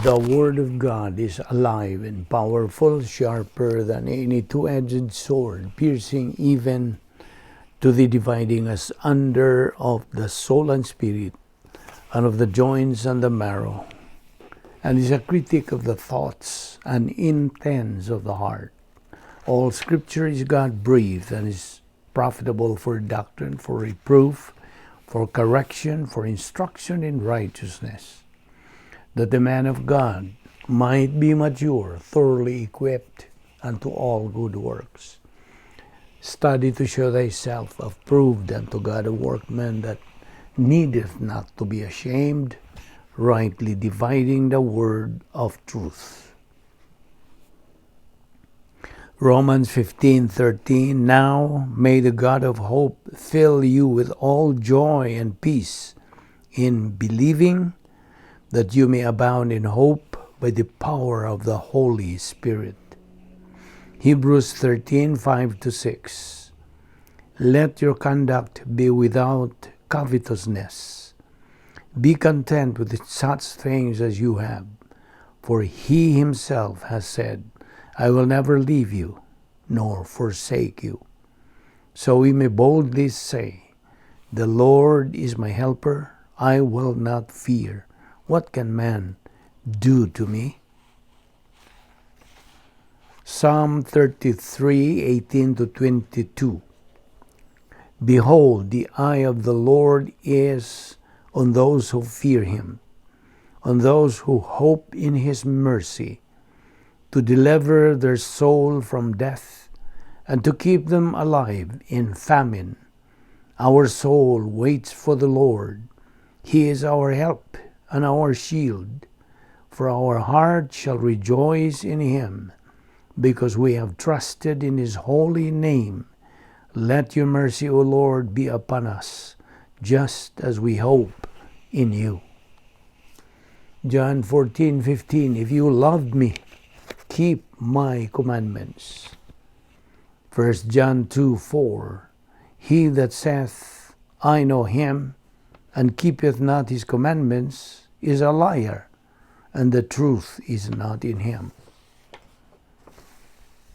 The Word of God is alive and powerful, sharper than any two-edged sword, piercing even to the dividing asunder of the soul and spirit, and of the joints and the marrow, and is a critic of the thoughts and intents of the heart. All Scripture is God-breathed and is profitable for doctrine, for reproof, for correction, for instruction in righteousness, that the man of God might be mature, thoroughly equipped unto all good works. Study to show thyself approved unto God, a workman that needeth not to be ashamed, rightly dividing the word of truth. Romans 15:13, Now may the God of hope fill you with all joy and peace in believing, that you may abound in hope by the power of the Holy Spirit. Hebrews 13:5-6, Let your conduct be without covetousness. Be content with such things as you have, for he himself has said, I will never leave you, nor forsake you. So we may boldly say, The Lord is my helper, I will not fear. What can man do to me? Psalm 33:18-22. Behold, the eye of the Lord is on those who fear him, on those who hope in his mercy, to deliver their soul from death, and to keep them alive in famine. Our soul waits for the Lord. He is our help and our shield. For our heart shall rejoice in him, because we have trusted in his holy name. Let your mercy, O Lord, be upon us, just as we hope in you. John 14:15, If you loved me, keep my commandments. 1 John 2:4, He that saith, I know him, and keepeth not his commandments, is a liar, and the truth is not in him.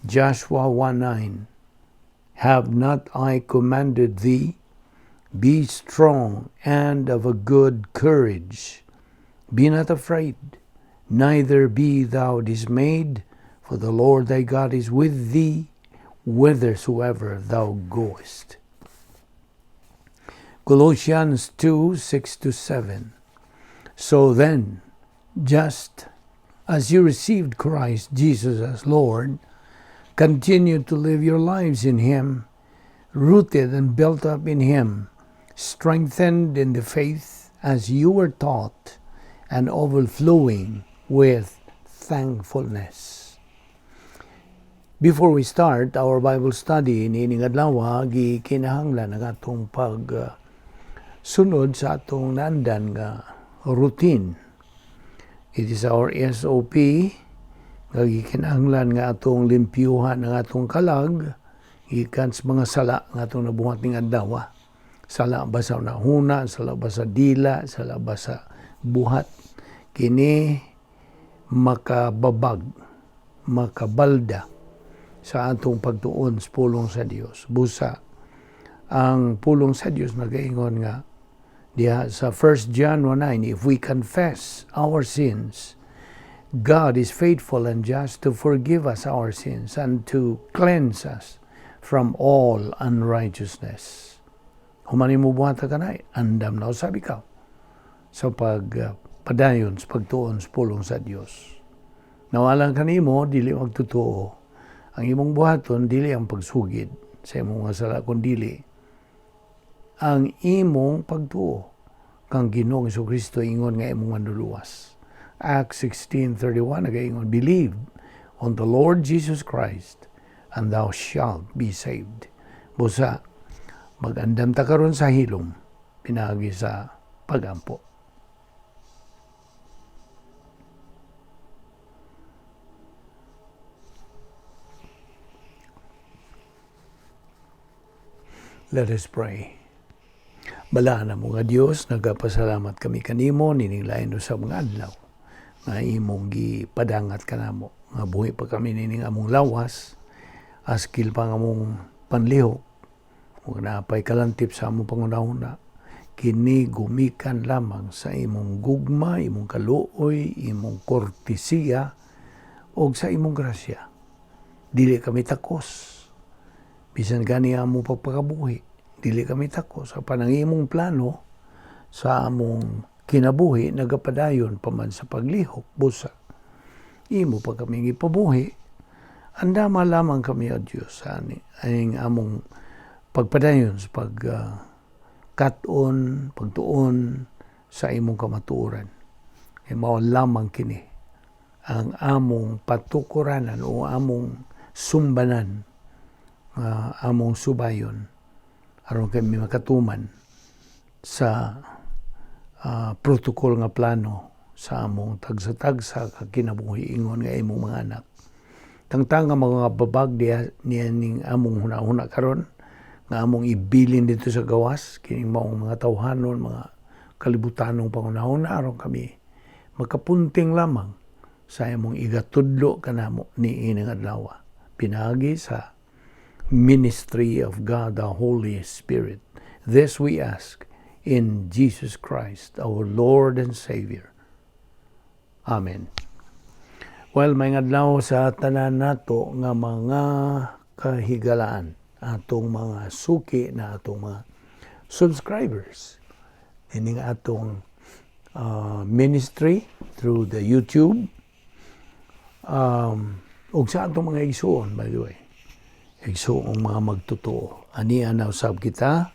Joshua 1:9, Have not I commanded thee? Be strong and of a good courage. Be not afraid, neither be thou dismayed, for the Lord thy God is with thee, whithersoever thou goest. Colossians 2:6-7. So then, just as you received Christ Jesus as Lord, continue to live your lives in him, rooted and built up in him, strengthened in the faith as you were taught, and overflowing with thankfulness. Before we start our Bible study, niining adlaw, gikinahanglan ang atong sunod sa atong naandan nga routine. It is our SOP, nga gikinahanglan nga atong limpyuhan ang atong kalag, gikan sa mga sala nga atong nabuhat ning adlaw. Sala ba sa nahuna, sala ba sa dila, sala ba sa buhat. Kini makababag, makabalda sa atong pagtuon sa pulong sa Dios. Busa, ang pulong sa Dios nagaingon nga diha sa 1 John 1:9, if we confess our sins, God is faithful and just to forgive us our sins and to cleanse us from all unrighteousness. Humani mo buhata ka na, andam na sabi ka sa pagpadayon sa pagtuon sa pulong sa Dios. Nawalang kanimo, dili magtotoo. Ang imong buhaton, dili ang pagsugid sa imong sala, kundi ang imong pagtuo kang Ginoong Jesucristo ingon nga imong manluluwas. Acts 16:31 nagaingon, Believe on the Lord Jesus Christ, and thou shalt be saved. Busa, magandam ta karon sa hilom, pinagi sa pagampo. Let us pray. Bala na mo nga Dios, nagapasalamat kami kanimo nining lain sa mga adlaw. nga imong gipadangat kanamo nga buhi pa kami nining among lawas askil pa nga among panlihok ug napay kalantip sa among pangunahuna kini gumikan lamang sa imong gugma, imong kaluoy, imong kortesiya o sa imong grasya. Dili kami takos. Bisan gani among pagpakabuhi, dili kami takos. Apan ang imong plano sa among kinabuhi nagapadayon pa man sa paglihok, busa. Imo pa kami ipabuhi, andama lamang kami o Diyos sa aning among pagpadayon sa pagtuon sa imong kamatuoran. E mao lamang kini ang among patukuranan o among sumbanan, among subayon aron kami makatuman sa protocol nga plano sa among tagsa-tagsa kag kinabuhi ingon nga imong mga anak. Tangtang nga mga babag niya ning among hunahuna karon nga among ibilin dito sa gawas kining maong mga tawhanon, mga kalibutanong pangunahuna aron kami makapunting lamang sa imong igatudlo kanamo ni ining adlaw pinagi sa ministry of God the Holy Spirit. This we ask in Jesus Christ, our Lord and Savior. Amen. Well, may adlaw sa tanan nato nga mga kahigalaan, atong mga suki na atong mga subscribers. Ini nga atong ministry through the YouTube. Og sa atong mga igsuon, by the way. Igsuong mga magtotoo. Aniya na usab kita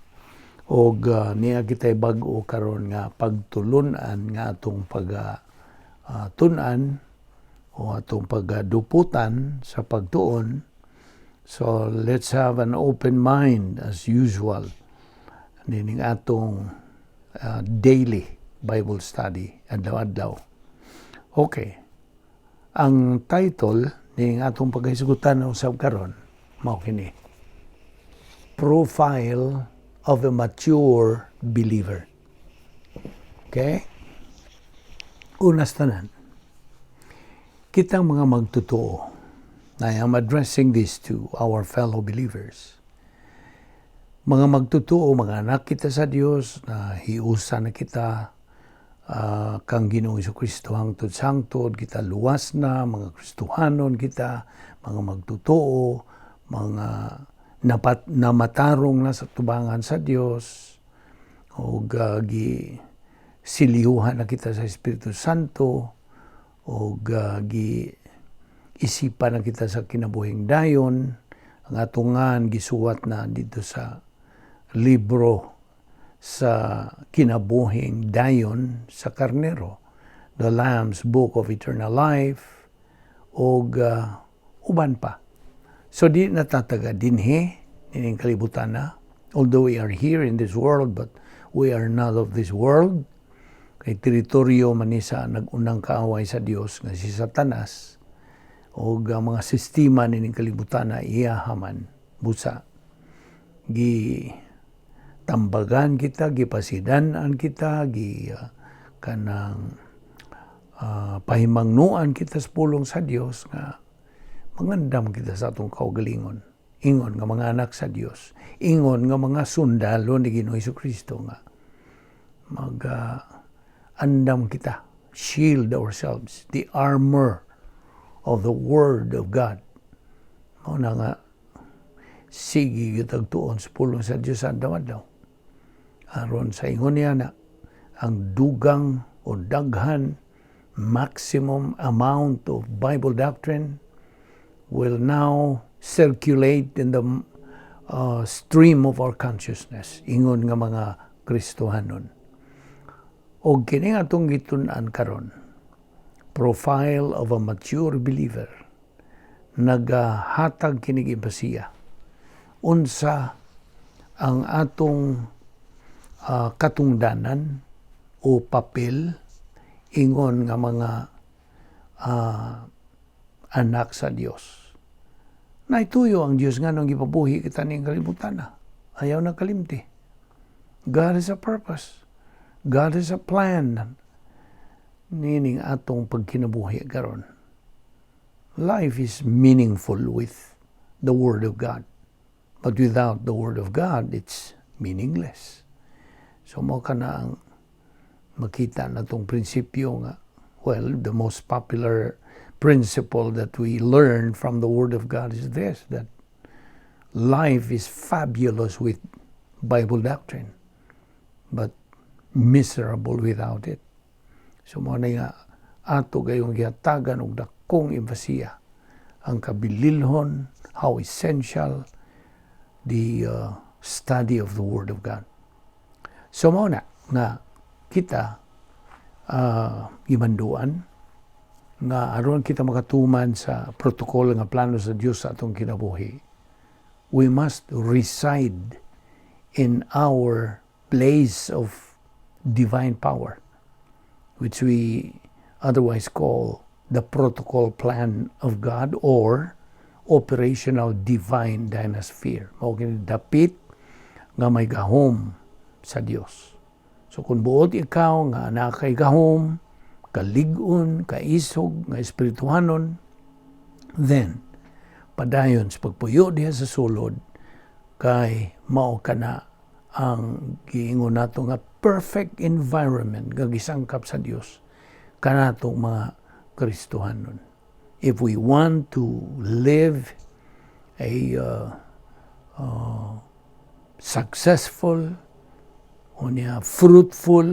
og niya kita'y bag-o karon nga pagtulunan nga atong tunan o atong pagduputan sa pagtuon. So let's have an open mind as usual nining atong daily Bible study adlaw-adlaw. Okay. Ang title ning atong paghisgutan usab karon mao kini. Profile of a mature believer. Okay? Unas tanan. Kitang mga magtotoo, I am addressing this to our fellow believers. Mga magtotoo, mga anak kita sa Dios na hiusa na kita kang Ginoong Jesucristo hangtod sangtod, kita luwas na, mga Kristohanon kita, mga magtotoo, mga namatarong na sa tubangan sa Dios, o siliyuhan na kita sa Espiritu Santo, o isipan na kita sa kinabuhing dayon, ang atungan gisuwat na dito sa libro sa kinabuhing dayon sa karnero, the Lamb's Book of Eternal Life, o uban pa. So di natataga dinhi nining kalibutan na, although we are here in this world, but we are not of this world. Kay teritoryo manisa nagunang kaaway sa Dios nga si Satanas, o mga sistema nining kalibutan na iyahaman busa tambagan kita, gipasidanan kita, kanang pahimangnuan kita sa pulong sa Dios nga mangandam kita sa atong kaugalingon. Ingon nga mga anak sa Dios, ingon nga mga sundalo ni Ginoong Jesucristo nga andam kita, shield ourselves, the armor of the Word of God. Mao na nga sige gitagtuon sa pulong sa Dios sa daw. Aron sa ingon niya na ang dugang o daghan maximum amount of Bible doctrine will now circulate in the stream of our consciousness. Ingon nga mga Kristohanon. O kini nga itong gitunan karon, profile of a mature believer, nagahatag kinig impasiya. Unsa ang atong katungdanan o papel ingon nga mga anak sa Dios. Naituyo ang Dios nga nung gipabuhi kita ning kalibutan na. Ayaw na kalimti. God has a purpose. God has a plan nining atong pagkinabuhi karon. Life is meaningful with the Word of God. But without the Word of God, it's meaningless. So mo ka na ang makita na itong prinsipyo nga, well, the most popular principle that we learn from the Word of God is this, that life is fabulous with Bible doctrine, but miserable without it. So mo na nga, ato gayong gihatagan og dakong empasiya ang kabililhon, how essential the study of the Word of God. So mo na nga kita imanduan nga aron kita makatuman sa protocol nga plano sa Dios sa atong kinabuhi. We must reside in our place of divine power, which we otherwise call the protocol plan of God or operational divine dynasphere. Mao kini dapit nga may gahom sa Dios. So kung buot ikaw nga nakay gahom, kalig-on, kaisog, nga espirituhanon, then padayon sa pagpuyo diha sa sulod kay mao kana ang giingon nato nga perfect environment nga gisangkap sa Dios kanatong mga Kristohanon. If we want to live a successful, fruitful,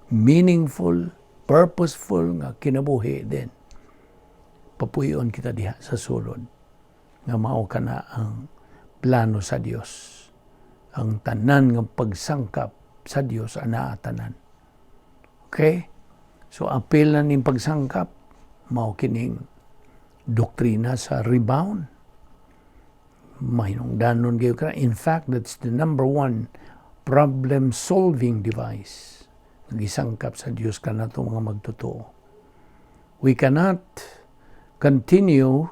meaningful, purposeful nga kinabuhi din, papuyon kita diha sa sulod nga mao kana ang plano sa Dios. Ang tanan nga pagsangkap sa Dios ana tanan. Okay? So apil na ning pagsangkap mao kining doktrina sa rebound. Mahinungdanon gyud ka. In fact, that's the number one problem-solving device nga gisangkap sa Dios kanatong mga magtotoo. We cannot continue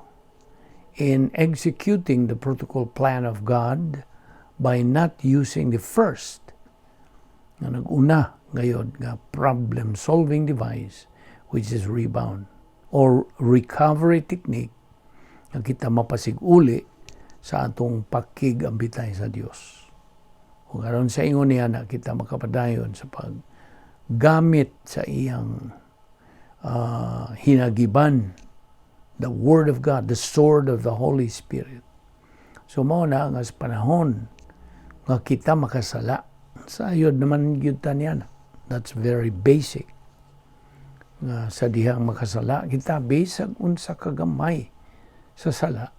in executing the protocol plan of God by not using the first nga nag-una ngayon nga problem-solving device, which is rebound or recovery technique nga kita mapasig-uli sa atong pakigambitay sa Dios. Kung aron sa ingon niya na kita makapadayon sa paggamit sa iyang hinagiban, the Word of God, the sword of the Holy Spirit. So mao na nga sa panahon nga kita makasala, sayod naman gyud ta niya. That's very basic. Nga sa dihang makasala kita bisag unsa kagamay sa sala,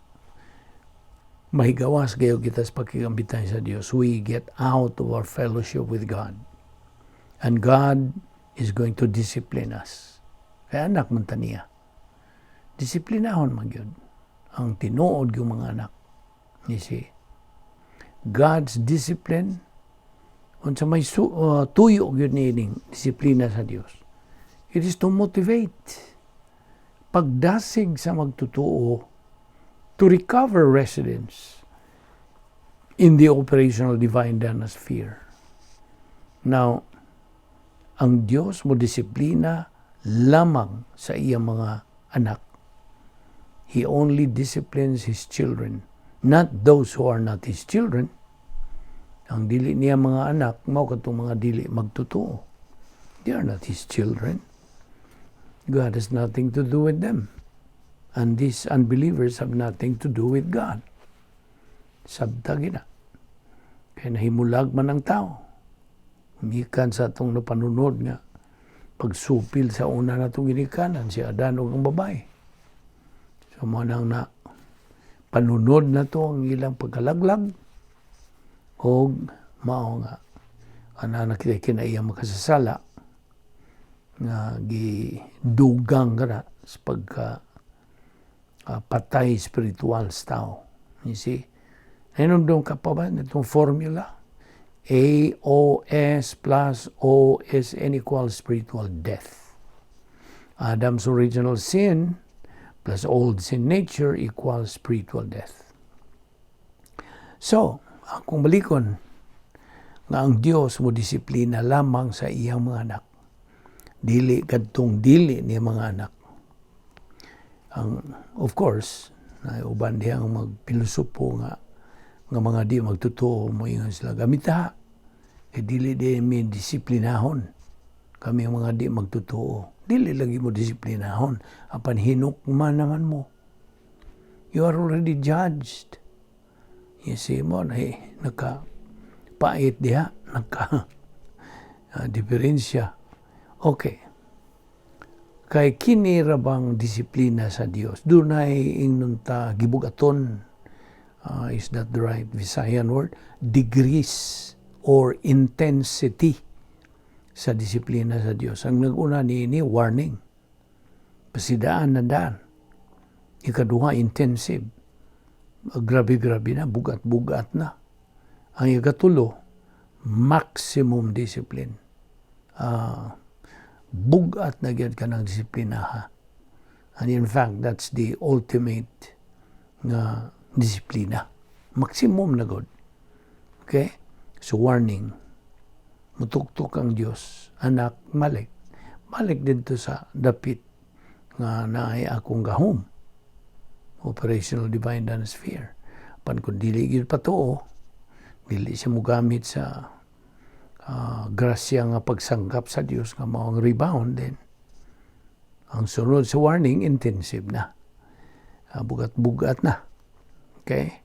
mahigawas gayo kita sa pagkigambitay sa Dios. We get out of our fellowship with God. And God is going to discipline us. Kaya anak man ta niya. Disiplinahon man gyud ang tinuod gyud mga anak. You see, God's discipline unsa may tuyo gyud niining disiplina sa Dios. It is to motivate pagdasig sa magtutuo to recover residence in the operational divine dynasphere. Now, ang Dios mo disiplina lamang sa iyang mga anak. He only disciplines His children, not those who are not His children. Ang dili niya mga anak, mao katong mga dili magtutuo. They are not His children. God has nothing to do with them. And these unbelievers have nothing to do with God. Sabtagi na. Kaya nahimulag man ang tao. Mikan sa itong napanunod nga pagsupil sa una na itong ginikanan, si Adan o ang babae. So manang na panunod na to ang ilang pagkalaglag o mao nga ana nakita kinaiya makasasala nga gidugang kana sa pagka patay spiritual sa tao. You see? Nainundong ka pa ba itong formula? AOS plus OSN equals spiritual death. Adam's original sin plus old sin nature equals spiritual death. So, kung balikon nga ang Dios mo disiplina lamang sa iyang mga anak, dili kadtong dili ni mga anak. Of course, uban diyang magpilosopo nga mga di magtotoo mo ingon sila gamita. Dili di mi disiplinahon. Kami mga di magtotoo. Dili lagi mo disiplinahon. Apan hinukman naman mo. You are already judged. You see mo, nagka-pait diha, nagka-diferensya. Okay. Kay kini ra bang disiplina sa Dios? Dunay ingnon ta gibugaton. Is that the right Visayan word? Degrees or intensity sa disiplina sa Dios. Ang nag-una ni warning. Pasidaan na daan. Ikaduha, intensive. Grabe-grabe na, bugat-bugat na. Ang ikatulo, maximum discipline. Bugat na gyud ka ng disiplina ha. And in fact, that's the ultimate nga disiplina. Maximum na god. Okay? So warning. Mutuktok ang Dios. Anak, malik. Malik dito sa dapit nga naay akong gahom. Operational Divine Dance Sphere. Pan kung dili gyud patuo, dili siya mogamit sa grasya nga pagsangkap sa Dios nga mao ang rebound din. Ang sunod sa warning, intensive na. Bugat-bugat na. Okay?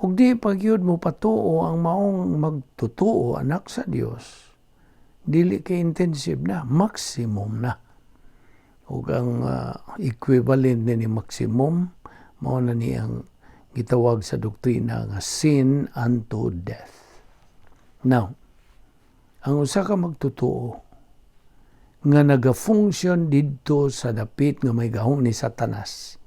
Ug di pagyud mo patuo ang maong magtutuo anak sa Dios, dili kay intensive na, maximum na. Ug ang equivalent ni maximum mao na ni ang gitawag sa doktrina nga sin unto death. Now, ang usa ka magtutuo nga naga-function didto sa dapit nga may gahom ni Satanas,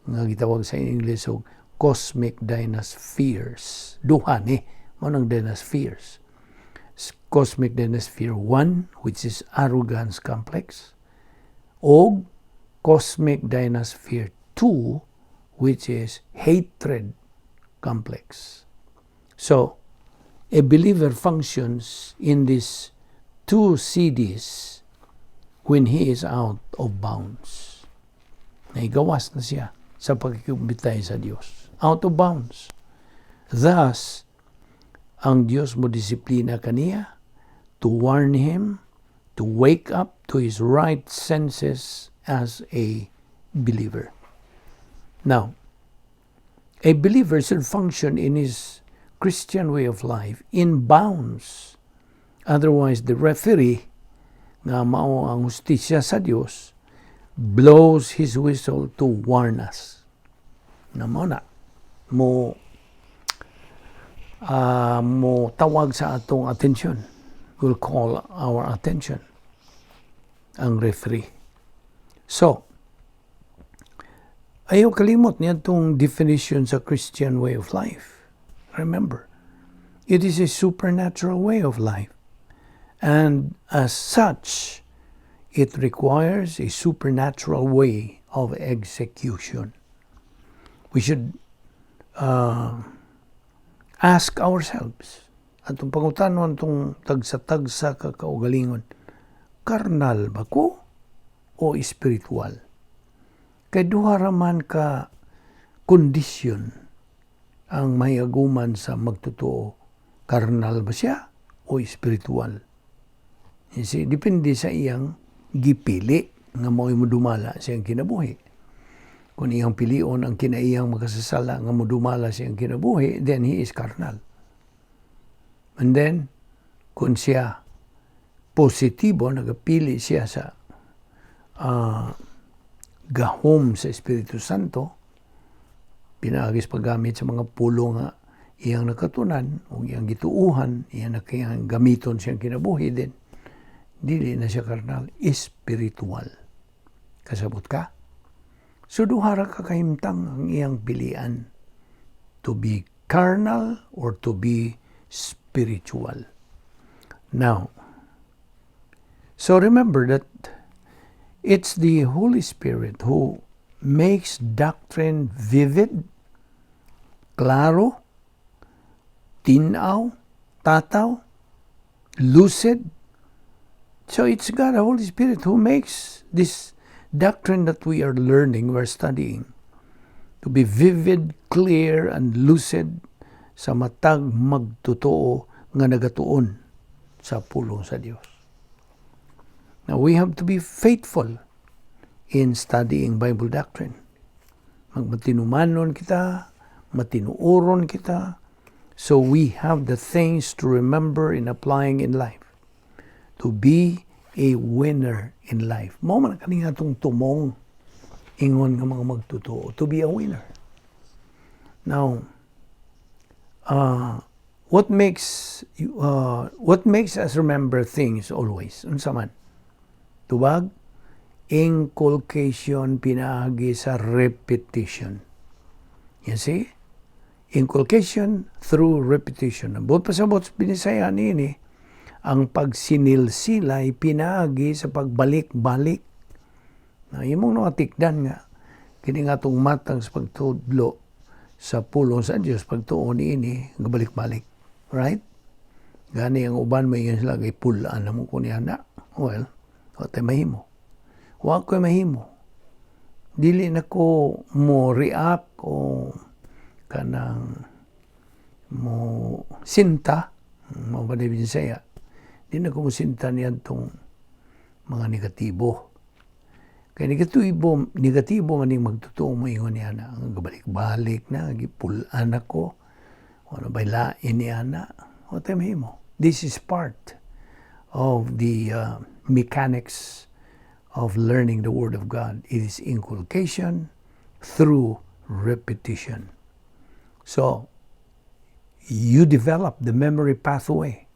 nga gitawag sa English og cosmic dynaspheres. Duha ni mo nang dynaspheres. Cosmic dynasphere 1, which is arrogance complex, o cosmic dynasphere 2, which is hatred complex. So, a believer functions in these two CDs when he is out of bounds. Naigawas na siya sa pagkikumbitay sa Diyos. Out of bounds. Thus, ang Diyos mo disiplina kaniya to warn him to wake up to his right senses as a believer. Now, a believer should function in his Christian way of life in bounds. Otherwise, the referee nga mao ang hustisya sa Dios blows his whistle to warn us. Na mo tawag sa atong attention. Will call our attention ang referee. So, ayaw kalimot niya itong definition sa Christian way of life. Remember, it is a supernatural way of life. And as such, it requires a supernatural way of execution. We should ask ourselves, atong pangutanon itong tagsa-tagsa kakaugalingon, karnal ba ko o espiritual? Kay duha raman ka kondisyon ang may aguman sa magtotoo, karnal ba siya o espiritual? Kasi depende sa iyang gipili nga mao'y modumala siyang kinabuhi. Kung iyang pilion ang kinaiyang makasasala nga modumala siyang kinabuhi, then he is carnal. And then, kung siya positibo, nagapili siya sa gahom sa Espiritu Santo, pinaagis paggamit sa mga pulo nga iyang nakatunan o iyang gituuhan, iyang nakiyang gamiton siyang kinabuhi din, dili na siya karnal, espiritual. Kasabot ka? So duhara ka kahimtang ang iyang pilian, to be carnal or to be spiritual. Now, so remember that it's the Holy Spirit who makes doctrine vivid, klaro, tinaw, tataw, lucid, So it's God, the Holy Spirit, who makes this doctrine that we are learning, we're studying, to be vivid, clear, and lucid sa matag magtotoo nga nagatuon sa pulong sa Dios. Now, we have to be faithful in studying Bible doctrine. Magmatinumanon kita, matinuoron kita, so we have the things to remember in applying in life. To be a winner in life. Mao man kani atong tumong ingon nga mga magtotoo, to be a winner. Now, what makes us remember things always? Unsa man? Tubag, inculcation pinaagi sa repetition. You see? Inculcation through repetition. Buot pasabot Visayan ini, ang pagsinilsilay pinaagi sa pagbalik-balik. Na imong natikdan nga kini nga tong matang sa pagtudlo sa pulong sa Dios pagtuon ini gabalik-balik. Right? Gani ang uban may yan sila kay pulaan na mo ko niya na. Well, o tayo mahimo. Wa ko'y mahimo. Dili na ko mo react o kanang mo sinta, mo ba din saya. Di na ko mo sinta niyan tong mga negatibo. Kaya negatibo man yung magtotoo mo ingon niya na. Ang balik-balik na, gipulaan ako. Ano ba lain niya na? O tayo mahimo. This is part of the mechanics of learning the Word of God. It is inculcation through repetition. So, you develop the memory pathway.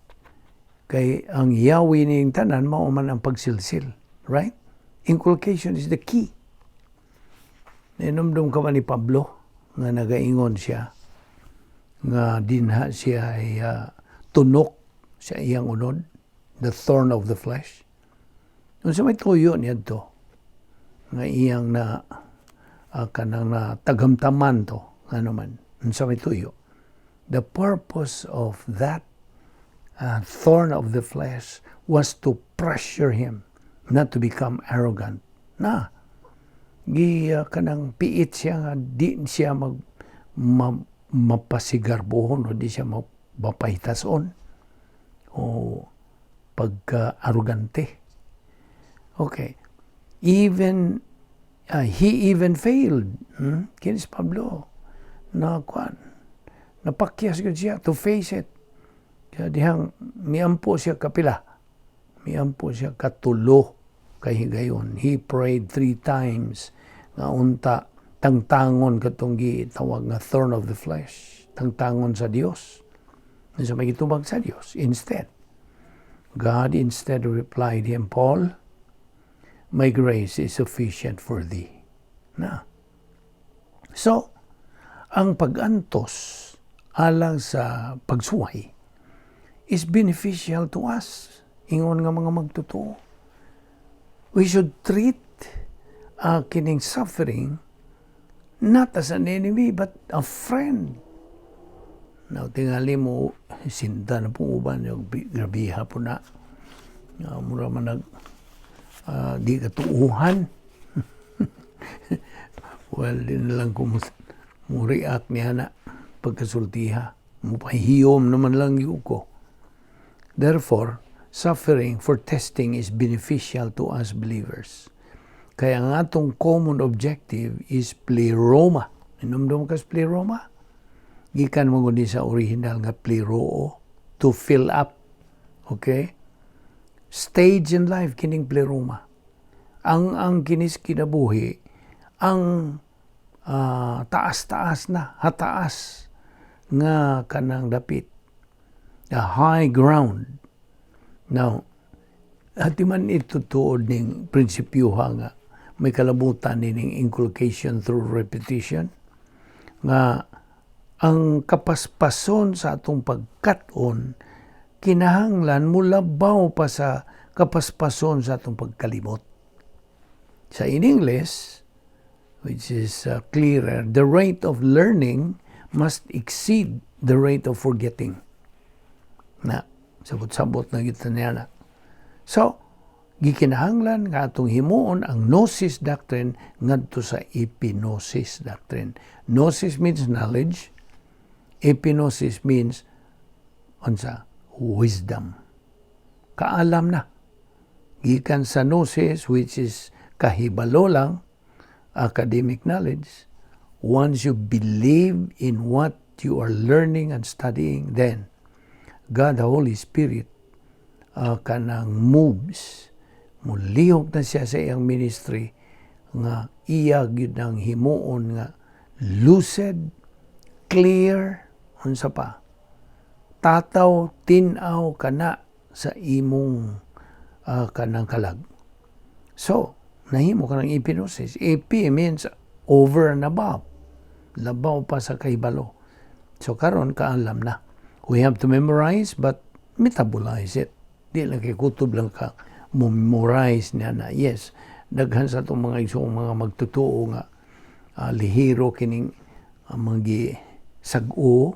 Kay ang yawi ning tanan, mao man ang pagsilsil. Right? Inculcation is the key. Ninumdum ka ba ni Pablo nga nagaingon siya nga dinha siya ay tunok sa iyang unod, the thorn of the flesh. Unsa may tuyo niya to nga iyang na kanang na tagamtaman to ano man. Unsa may tuyo? The purpose of that thorn of the flesh was to pressure him not to become arrogant. Na kanang piit siya nga di siya mapasigarbohon o di siya mapahitason o pagka-arrogante. Okay. He even failed. Kini si Pablo napakyas ko siya to face it. Kaya dihang miampo siya kapila. Miampo siya katulo kay higayon. He prayed 3 times nga unta tangtangon katong gitawag nga thorn of the flesh. Tangtangon sa Dios. Sa may gitubag sa Dios. Instead, God instead replied him, Paul, my grace is sufficient for thee. Na. So, ang pag-antos alang sa pagsuway is beneficial to us. Ingon nga mga magtotoo. We should treat kining suffering not as an enemy but a friend. Now, tingali mo, sinta na pong uban, yung grabiha po na. Mura man di katuuhan. Well, di na lang kung mo react niya na pagkasultiha. Mupahiyom naman lang yung ko. Therefore, suffering for testing is beneficial to us believers. Kaya ang atong common objective is pleroma. Inumdum ka sa pleroma? Gikan mo guni sa original nga pleroo, to fill up. Okay? Stage in life kining pleroma. Ang kinis kinabuhi, ang taas-taas na, hataas nga kanang dapit. The high ground. Now, hati man itutuod ning prinsipyuha nga may kalabutan ning inculcation through repetition nga ang kapaspason sa atong pagkat-on kinahanglan mulabaw pa sa kapaspason sa atong pagkalimot. Sa in English, which is clearer, the rate of learning must exceed the rate of forgetting. Na, sabot-sabot na kita niya na. So, gikinahanglan nga atong himuon ang gnosis doctrine ngadto sa epinosis doctrine. Gnosis means knowledge, epinosis means wisdom. Kaalam na. Gikan sa gnosis, which is kahibalo lang, academic knowledge. Once you believe in what you are learning and studying, then God, the Holy Spirit, kanang moves, mulihok na siya sa iyang ministry, nga iya gyud ang himuon nga lucid, clear, unsa pa, tataw, tinaw kana sa imong kanang kalag. So, nahimo ka ng epinosis. Epi means over and above. Labaw pa sa kahibalo. So, karon kaalam na. We have to memorize but metabolize it. Di lang kay kutob lang ka memorize niya na. Yes, daghan sa itong mga isong mga magtutuo nga lihiro kining mga sag-o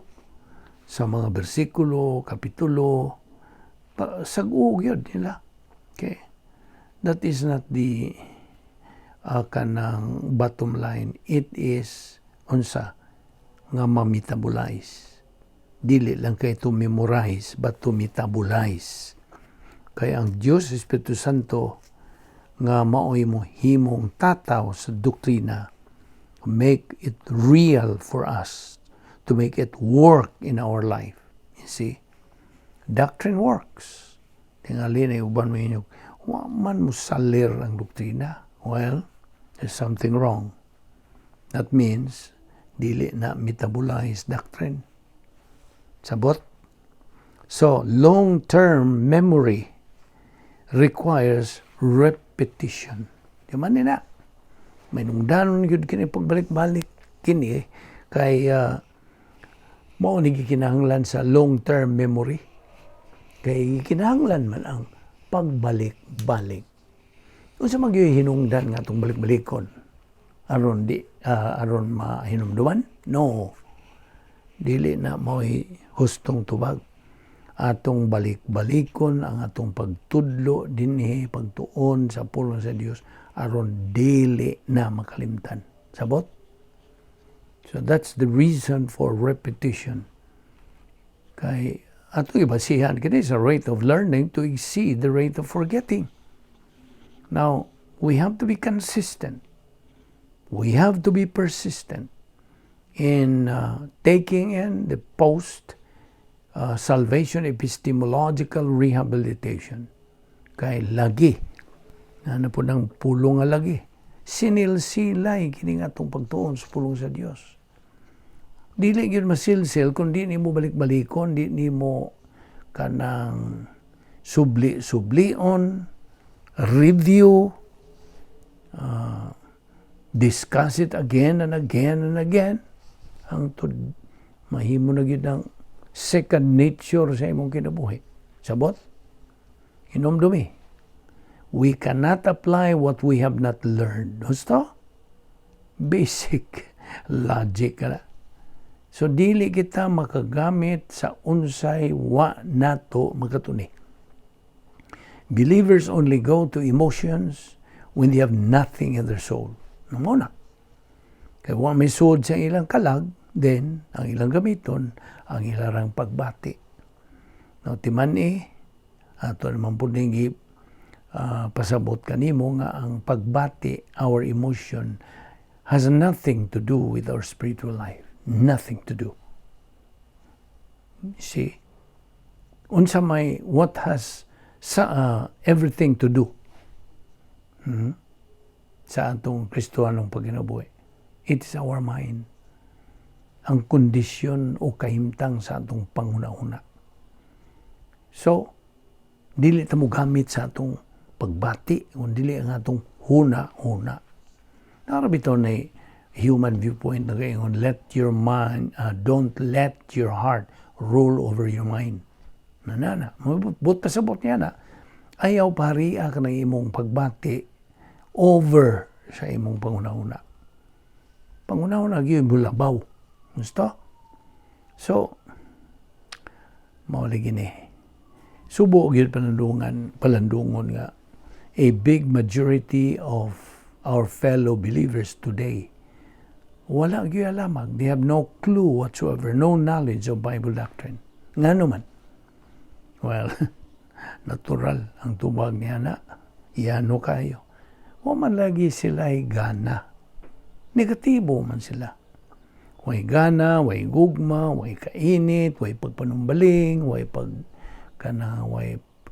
sa mga bersikulo, kapitulo, sag-o yun nila. Okay. That is not the kanang bottom line. It is unsa nga ma-metabolize. Dili lang kay to memorize but to metabolize. Kaya ang Diyos Espiritu Santo nga maoy mo himong tataw sa doktrina, make it real for us, to make it work in our life. You see? Doctrine works. Tingali na uban mo inyo, wa man mo salir ang doktrina. Well, there's something wrong. That means, dili na metabolize doctrine. Sabot? So, long-term memory requires repetition. Di man na. May nungdanon yun kini pagbalik-balik kini kay mao ni gikinahanglan sa long-term memory. Kay gikinahanglan man ang pagbalik-balik. Unsa man gyud hinungdan nga atong balik-balikon? Aron mahinumduman? No. Dili na mo'y hustong tubag. Atong balik-balikon ang atong pagtudlo dinhi pagtuon sa pulong sa Dios aron dili na makalimtan. Sabot? So that's the reason for repetition. Kay atong ibasihan kini sa rate of learning to exceed the rate of forgetting. Now, we have to be consistent. We have to be persistent in taking in the post-salvation epistemological rehabilitation. Kay lagi, na po ng pulong nga lagi, sinilsilay kining atong pagtuon sa pulong sa Dios. Dili yun masilsil kung di ni mo balik-balikon, di ni mo kanang subli-sublion, review, discuss it again and again and again. Ang mahimo na gyud ang second nature sa imong kinabuhi. Sabot? Hinumdumi. We cannot apply what we have not learned. Gusto? Basic logic na. So, dili kita makagamit sa unsay wa nato makatuni. Believers only go to emotions when they have nothing in their soul. Namuna. Kaya wa may sud sa ilang kalag, then, ang ilang gamiton, ang ilarang pagbati. Now, timani, ato naman po nang pasabot kanimo nga ang pagbati, our emotion, has nothing to do with our spiritual life. Nothing to do. See? Unsa may, what has everything to do sa atong Kristohanong pagkinabuhi? It is our mind. Ang kondisyon o kahimtang sa atong panguna-una. So, dili ta mo gamit sa atong pagbati, kundi dili ang atong huna-huna. Narabito na human viewpoint na gayon, let your mind, don't let your heart rule over your mind. Nanana, mabut pasabot niya na, ayaw pariya ka ng imong pagbati over sa imong panguna-una. Panguna-una, yun bulabaw. Gusto? So, mauligin subo gyud palandungon nga a big majority of our fellow believers today, wala gyud alamag. They have no clue whatsoever, no knowledge of Bible doctrine. Nga naman? Well, natural ang tubag niya na, iyano kayo. Wa man lagi sila ay gana. Negatibo man sila. Way gana, way gugma, way kainit, way pagpanumbaling, way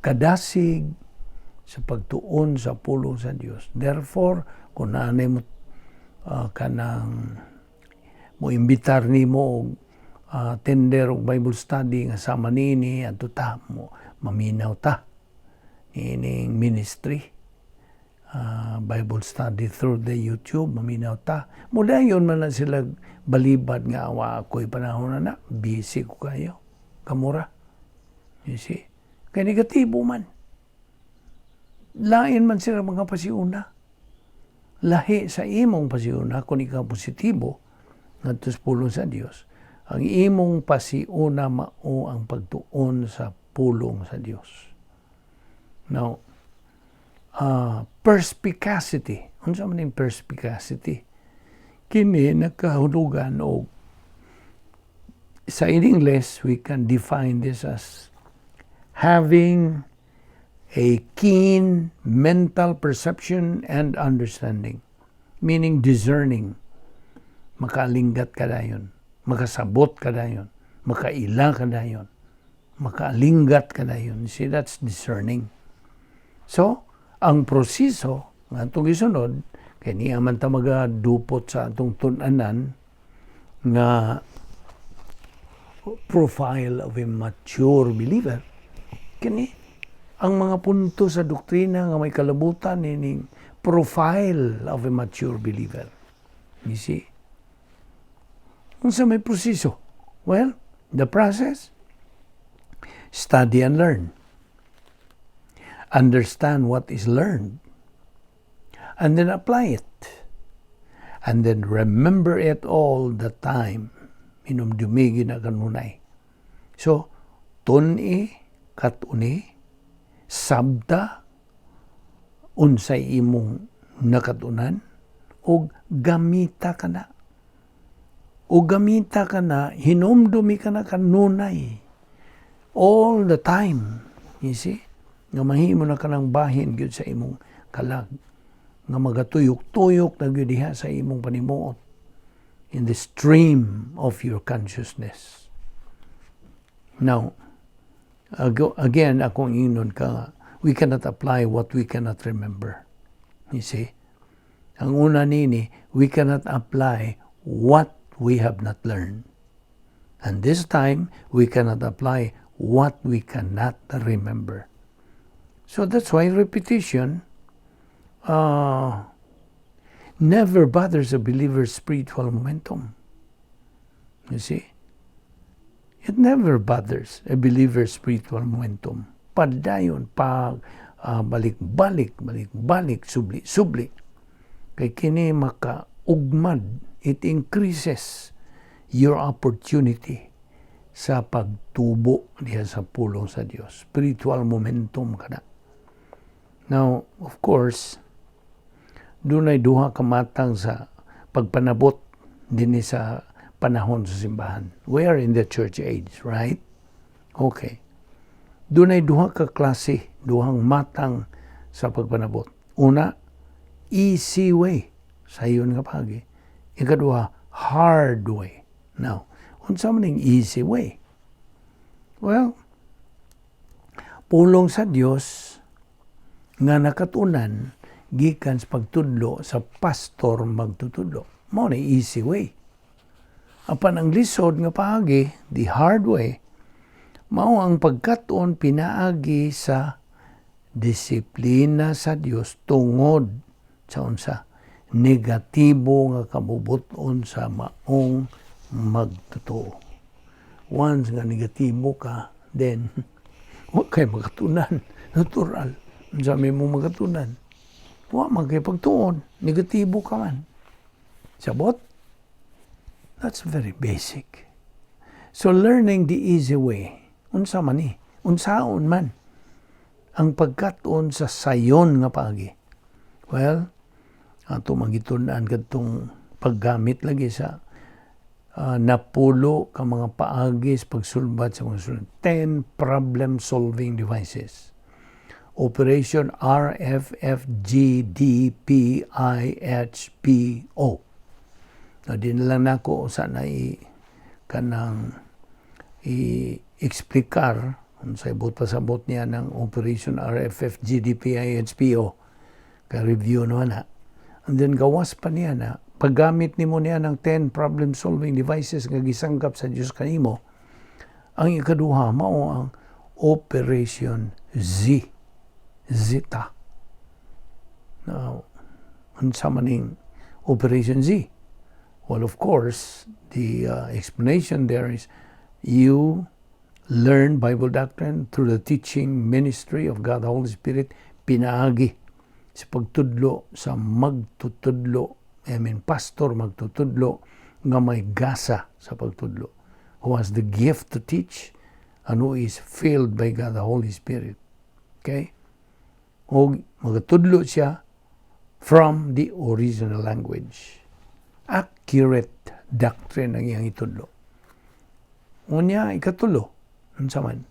kadasig sa pagtuon sa pulong sa Dios. Therefore, kung naanay mo kanang mo imbitar nimo og tender og Bible study nga sama nini adto ta mo maminaw ta nining ministry Bible study through the YouTube, maminaw ta. Mula yun man lang sila balibad nga awa ako'y panahon na busy ko kayo. Kamura. You see? Kaya negatibo man. Lain man sila mga pasiuna. Lahi sa imong pasiuna kung ikaw positibo ngadto sa pulong sa Dios. Ang imong pasiuna mao ang pagtuon sa pulong sa Dios. Now, perspicacity. Unsa man ning perspicacity? Kini nakahulugan og sa English we can define this as having a keen mental perception and understanding, meaning discerning. Makalinggat ka dayon, makasabot ka dayon, makaila ka dayon, makalinggat ka dayon. See, that's discerning. So, ang proseso nga itong isunod, kaya niya man ta magadupot sa atong tunanan nga profile of a mature believer. Kini ang mga punto sa doktrina nga may kalabutan nining profile of a mature believer. You see? Unsa may proseso? Well, the process, study and learn. Understand what is learned. And then apply it. And then remember it all the time. Minumdumigi na kanunay. So, tuni, katuni, sabda, unsay imong nakatunan, o gamita ka na. O gamita ka na, hinumdumi ka na kanunay. All the time. You see? Nga mahimo na ka ng bahin gyud sa imong kalag. Nga magatuyok-tuyok na gyud diha sa imong panimuot. In the stream of your consciousness. Now, again, akong inon ka, we cannot apply what we cannot remember. You see? Ang una nini, we cannot apply what we have not learned. And this time, we cannot apply what we cannot remember. So that's why repetition never bothers a believer's spiritual momentum. You see? It never bothers a believer's spiritual momentum. Padayon, balik-balik, subli-subli. Kay kini makaugmad, it increases your opportunity sa pagtubo diha sa pulong sa Dios. Spiritual momentum kada. Now, of course, dunay duha ka matang sa pagpanabot dinhi sa panahon sa simbahan. We are in the church age, right? Okay. Dunay duha ka klase, duhang matang sa pagpanabot. Una, easy way. Sayon nga pagi. Ikaduha, hard way. Now, unsa man ning easy way? Well, pulong sa Dios nga nakatunan gikan sa pagtudlo sa pastor magtutudlo. Mao na easy way. Apan ang lisod nga paagi, the hard way, mao ang pagkatuon pinaagi sa disiplina sa Dios tungod sa unsa negatibo nga kabubuton sa maong magtotoo. Once nga negatibo ka, then wa kay magatunan. Natural. Unsa may mo magatunan? Wa man kay pagtuon. Negatibo ka man. Sabot? That's very basic. So learning the easy way, unsa man ni? Unsaon man ang pagkatuon sa sayon nga paagi. Well, ato magitunan kadtong paggamit lagi sa napulo ka mga paagi sa pagsulbad sa mga sulod. 10 problem-solving devices. Operation RFFGDPIHPO. Dinala na ko sana kanang i-explicar sa ibot pasabot niya ng Operation RFFGDPIHPO. Ka-review naman na. And then gawas pa niya na paggamit nimo niya ng 10 problem-solving devices nga gisanggap sa Dios kanimo. Ang ikaduha mao ang Operation Zeta. Now, unsa maning Operation Z? Well, of course, the explanation there is you learn Bible doctrine through the teaching ministry of God the Holy Spirit, pinaagi sa pagtudlo sa magtutudlo. Pastor magtutudlo nga may gasa sa pagtudlo, who has the gift to teach and who is filled by God the Holy Spirit. Okay? O magtudlo siya from the original language. Accurate doctrine ang iyang itudlo. Unya, ikatulo, unsa man?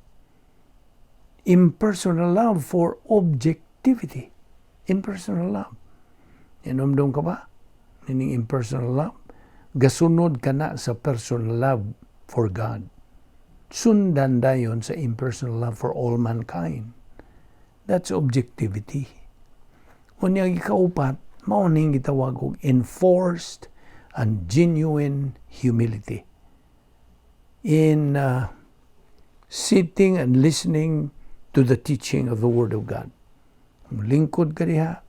Impersonal love for objectivity. Impersonal love. Inomdom ka ba? Meaning impersonal love. Gasunod ka na sa personal love for God. Sundan dayon sa impersonal love for all mankind. That's objectivity. Unya, ikaupat, mauning gitawag og enforced and genuine humility. In sitting and listening to the teaching of the Word of God. Lingkod ka diha,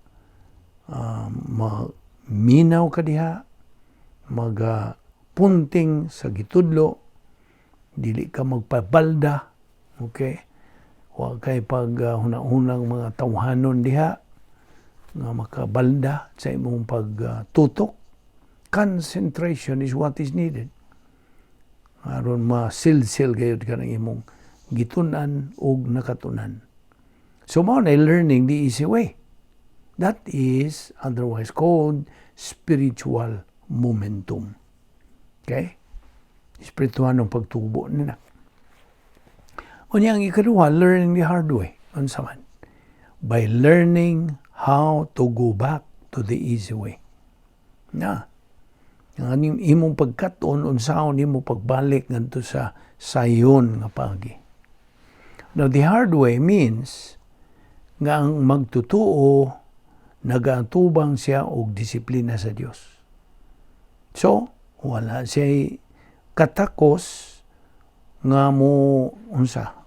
minaw ka diha, punting sa gitudlo, dili ka magpabalda, okay? Huwag kay pag hunang mga tawhanon diha, nga makabalda sa imong pagtutok. Concentration is what is needed. Aron masilsil gayud ka ng imong gitunan o nakatunan. So mao na learning the easy way. That is otherwise called spiritual momentum. Okay? Spiritual ng pagtubo nila. Unya ang ikaduha, learning the hard way. Unsa man? By learning how to go back to the easy way. Na, ang imong pagkatuon, unsaon imong pagbalik ngadto sa sayon nga pagi. Now, the hard way means nga ang magtutuo, nagaatubang siya og disiplina sa Dios. So, wala siya katakos nga mo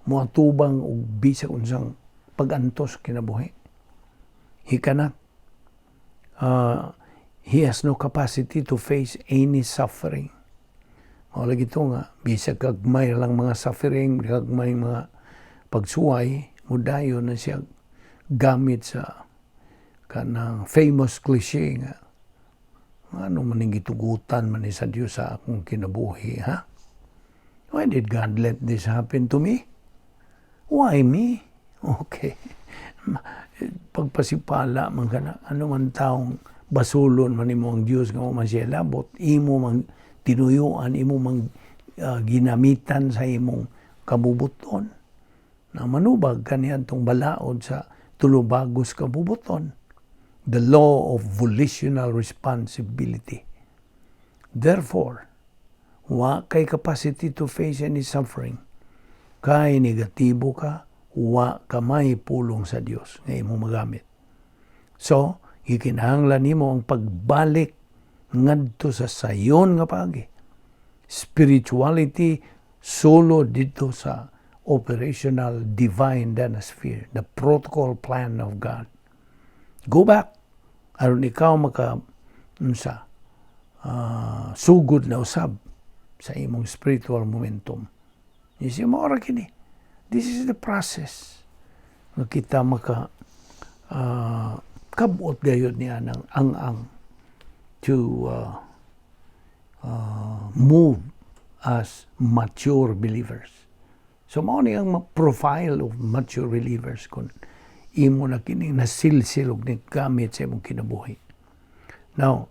atubang og bisag unsang pagantos kinabuhi. He cannot. He has no capacity to face any suffering. Wala gito nga, bisag kagmay lang mga suffering, kagmay mga pagsuway, mudayo na siya gamit sa kanang famous cliche nga, ano maning gitugutan man sa Dios sa akong kinabuhi, ha? Why did God let this happen to me? Why me? Okay. Pagpasipala man kana, ano man taong basulon man imo ang Dios nga man siya labot, imo man tinuyuan, imo man ginamitan sa imong kabubuton. Na manubag kaniya tong balaod sa tulubagos kabubuton. The law of volitional responsibility. Therefore, wa kay capacity to face any suffering. Kay negatibo ka, wa ka may pulong sa Dios nga imong magamit. So, ikinahanglan nimo ang pagbalik ngadto sa sayon nga pagi. Spirituality solo dito sa operational divine dynasty, the protocol plan of God. Go back aron ikaw sugod na usab sa imong spiritual momentum. Isip mo ora kini. This is the process nga kita kabot gayud niya ng ang to move as mature believers. So mao ni ang profile of mature believers kun imo na kining nasilsilog ni gamit sa imong kinabuhi. Now,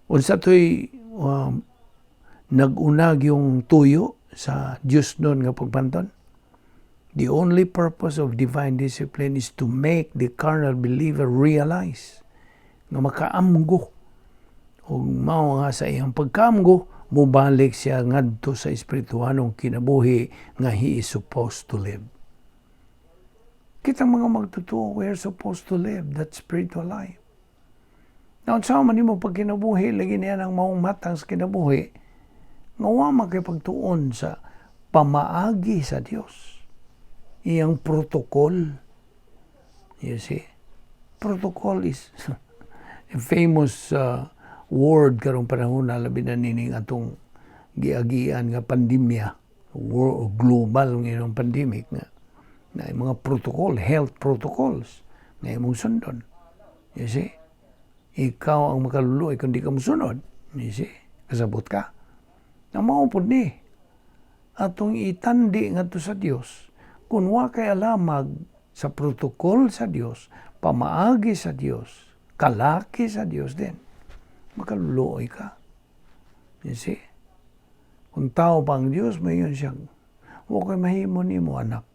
unsa to'y nag-unag yung tuyo sa Diyos nun nga pagpanton? The only purpose of divine discipline is to make the carnal believer realize nga makaamgo. O mao nga sa iyang pagkaamgo, mubalik siya ngadto sa espirituhanong kinabuhi nga he is supposed to live. Kitang mga magtutuo, we are supposed to live that spiritual life. Now, sa man mo pag kinabuhi, lagi niya ng maong matang sa kinabuhi, nga wa makipagtuon sa pamaagi sa Dios. Iyang protocol. You see? Protocol is a famous word karong panahon na labi na nining atong giagian nga pandemya, global ngayong pandemic nga na mga protocol, health protocols na imong sundon. You see? Ikaw ang makaluluoy kung di ka musunod. You see? Kasabot ka. Na maupod ni. Atong itandi nga to sa Dios. Kung wa kay alamag sa protocol sa Dios, pamaagi sa Dios, kalaki sa Dios din, makaluluoy ka. You see? Kung tao pa ang Diyos, may yun siyang, huwag kayo mahimo ni mo, anak.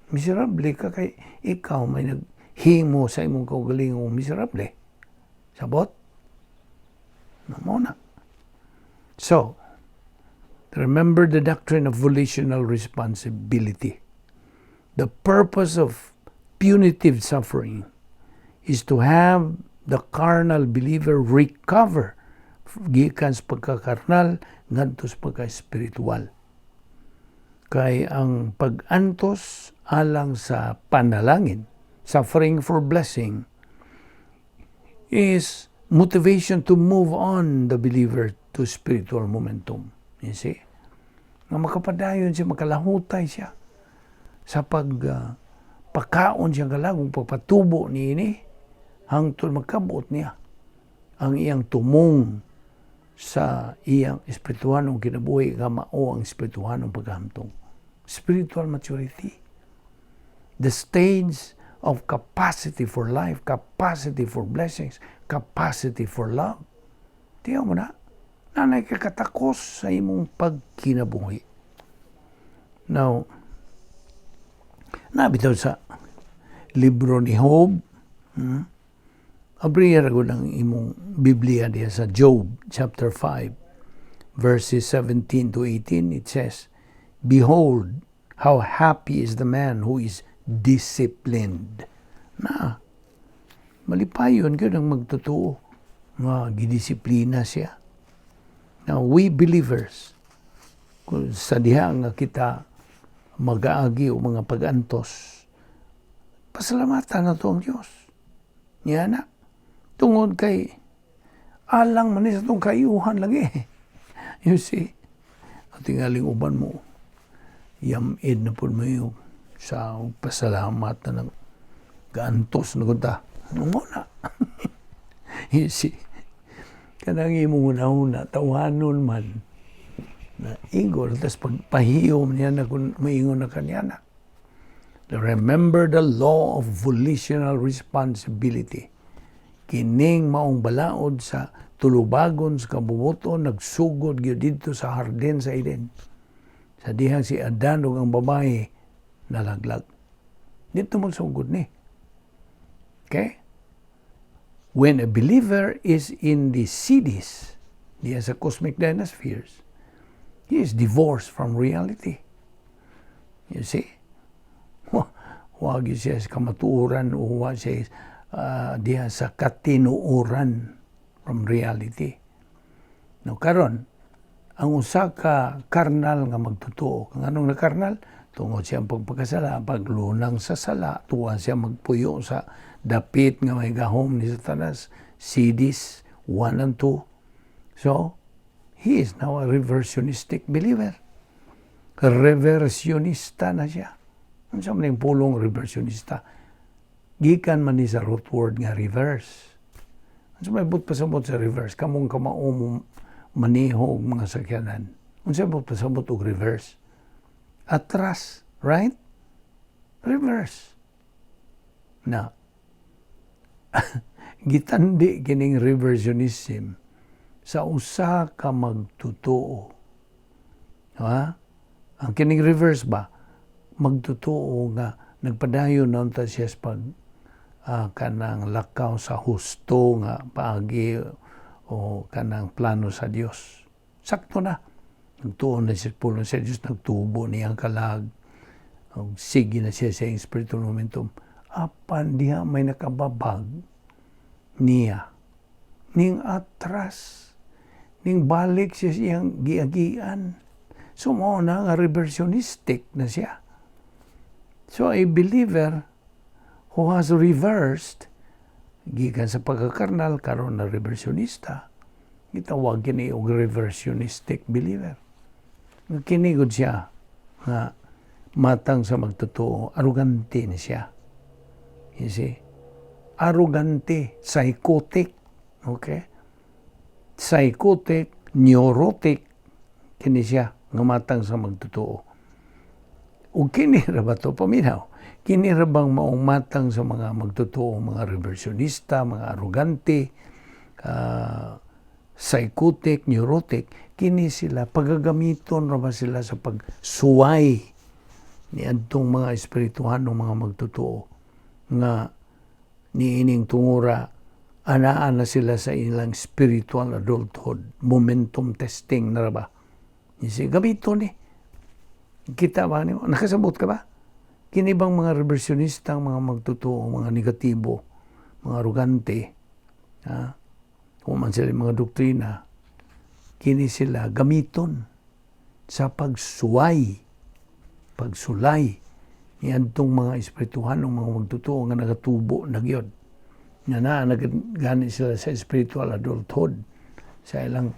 Miserable ka kay ikaw may naghimo sa imong kaugalingong miserable. Sabot? Namuna. So, remember the doctrine of volitional responsibility. The purpose of punitive suffering is to have the carnal believer recover gikan sa pagkakarnal ngadto sa pagka-espiritual. Kay ang pag-antos alang sa panalangin, suffering for blessing, is motivation to move on the believer to spiritual momentum. You see? Nga makapadayon siya, makalahutay siya sa pagkaon siya galagong pagpatubo niini hangtod magkabuot niya ang iyang tumong sa iyang espirituhanong kinabuhi nga mao ang espirituhanong paghamtong. Spiritual maturity. The stage of capacity for life, capacity for blessings, capacity for love. Tiyaw mo na, nanay kakatakos sa imong pagkinabuhi. Now, nabitaw sa libro ni Job, abriya ko ng imong Biblia diya sa Job chapter 5, verses 17 to 18, it says, "Behold, how happy is the man who is disciplined." Na, malipayon ka ng magtotoo. Gidisiplina siya. Now, we believers, kung sa diha nga kita mag-aagi o mga pag-antos, pasalamatan na to ang Diyos. Niya na, tungod kay alang man sa itong kayuhan lagi. You see, at tingaling uban mo, yamid na po mo yung sa pasalamat na ng gaantos na kunta. Ano mo na? You see, kanang imong una-una, tawanon man, na igor, tapos pagpahiyom niya na kung maingon na kanya na. Remember the law of volitional responsibility. Kining maong balaod sa tulubagon sa kabubuton, nagsugod gyud dito sa hardin sa Eden. Sa dihang si Adan ug ang babae nalaglag. Dito mo sugod ni. Okay? When a believer is in the Sidis, diya sa cosmic dynaspheres, he is divorced from reality. You see? Huwag siya sa kamatuuran o huwag siya diya sa katinuuran from reality. No, karon ang usa ka karnal nga magtutuo. Kung anong na karnal? Tungod siya ang pagpagkasala, paglunang sa sala, tuwan siya magpuyo sa dapit nga may gahom ni Satanas, Sidis 1 and 2. So, he is now a reversionistic believer. Reversionista na siya. Ano siya man yung pulong reversionista? Gikan man ni sa root word nga reverse. Ano siya may but pasabot sa reverse? Kamong kamaong maniho og mga sakyanan. Ano siya but pasabot og reverse? Atras, right? Reverse. na gitandi kining reversionism sa usa ka magtotoo. Ha? Ang kining reverse ba? Magtotoo nga nagpadayon na unta siya sa pag kanang lakaw sa husto nga paagi o kanang plano sa Dios. Sakto na. Nagtuon na siya pulong sa Dios, nagtubo niyang kalag. Sige na siya sa spiritual momentum. Apan diha may nakababag niya. Ning atras. Ning balik siya siyang giagian. So, mo na nga reversionistic na siya. So, a believer who has reversed, gikan sa pagkakarnal, karon na reversionista, gitawag kini og reversionistic believer. Kinigod siya nga matang sa magtotoo, arugante ni siya. You see? Arugante, psychotic, okay? Psychotic, neurotic, kini siya nga matang sa magtotoo. O kini ra ba ito? Paminaw. Kini ra bang maong matang sa mga magtotoo, mga reversionista, mga arugante, psychotic, neurotic, kini sila, pagagamiton ra ba sila sa pagsuway ni adtong mga espirituhan ng mga magtotoo nga niining tungura anaan na sila sa ilang spiritual adulthood, momentum testing na ra ba? Kasi gamiton ni. Kita ba niyo? Nakasabot ka ba? Kini bang mga reversionista, mga magtotoo, mga negatibo, mga arugante, kung man sila mga doktrina, kini sila gamiton sa pagsulay ni adtong mga espirituhan ng mga magtotoo nga nagatubo na gyud. Na nagani sila sa spiritual adulthood, sa ilang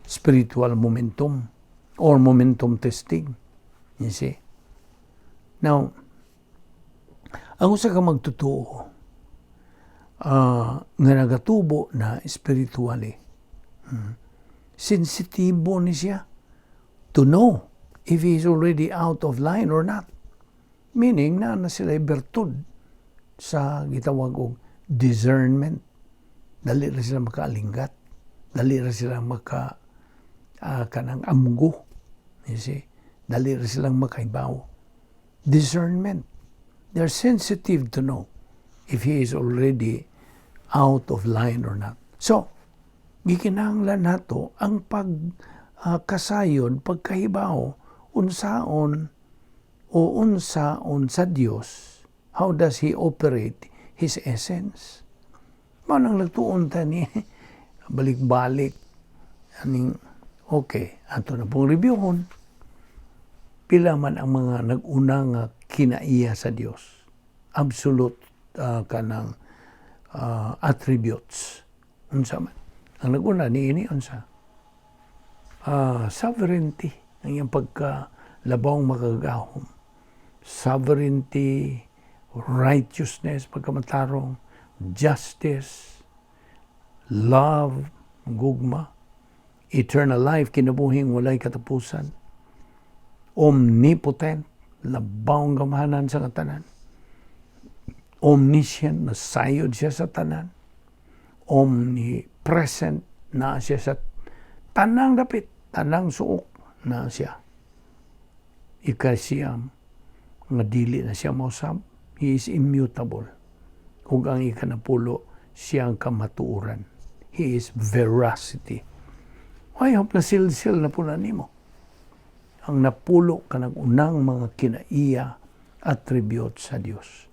spiritual momentum or momentum testing. You see? Now, ang usa ka magtotoo nga nagatubo na spiritually, sensitibo ni siya to know if he is already out of line or not. Meaning na sila bertud sa gitawag og discernment. Dali ra sila makaalinggat. Dali ra sila kanang amgo. You see? Dali ra silang makaibaw. Discernment. They're sensitive to know if he is already out of line or not. So, gikinahanglan nato ang pagkasayon, pagkahibaw, unsaon sa Dios. How does He operate His essence? Manang nagtuon ta ni balik-balik. Okay, ato na pong reviewon. Pila man ang mga nag-una nga kinaiya sa Dios. Absolute kanang attributes. Unsa man. Ang nag-una niini unsa? Sovereignty, ang iyang pagkalabawng makagahom. Sovereignty, righteousness, pagkamatarong, justice, love, gugma, eternal life, kinabuhing walay katapusan, omnipotent, labawng gamahanan sa katanan, omniscient, nasayod siya sa tanan, omnipresent, na siya sa tanang dapit, tanang suok, na siya. Ikasiyam, nga dili na siya mausab, he is immutable. Kung ang ikanapulo, siyang kamatuuran. He is veracity. Why hope na silsil na po na nimo? Ang napulo ka ng unang mga kinaiya attribute sa Diyos.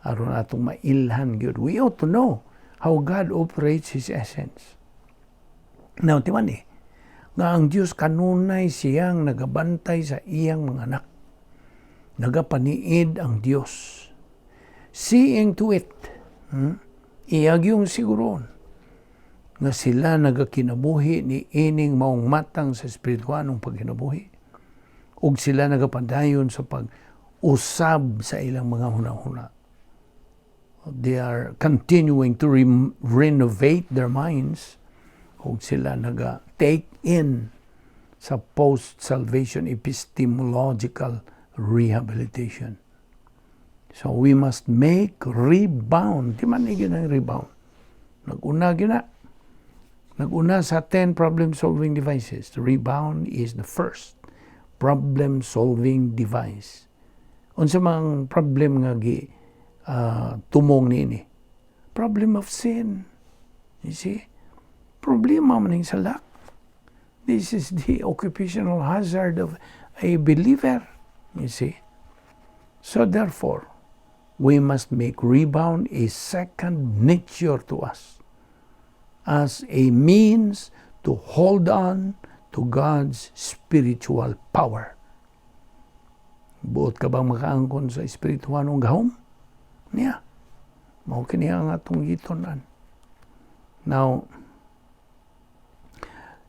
Aron atong mailhan gyud. We ought to know how God operates His essence. Now, timan nga ang Diyos kanunay siyang nagabantay sa iyang mga anak. Nagapaniid ang Diyos. Seeing to it, iyag yung siguron, nga sila nagakinabuhi ni ining maong matang sa espirituanong pagkinabuhi. Ug sila nagapadayon sa pag-usab sa ilang mga hunahuna. They are continuing to renovate their minds. Ug sila naga-take in sa post-salvation epistemological rehabilitation. So we must make rebound. Di man yun ang rebound. Nag-una sa 10 problem-solving devices. The rebound is the first problem-solving device. Unsa mang problem nga tumong nini? Problem of sin. You see? Problema man sa lack. This is the occupational hazard of a believer. You see? So therefore, we must make rebound a second nature to us as a means to hold on to God's spiritual power. Buot ka bang makaangkon sa espirituhanong gahom? Niya. Mao kini ang atong gitunan. Now,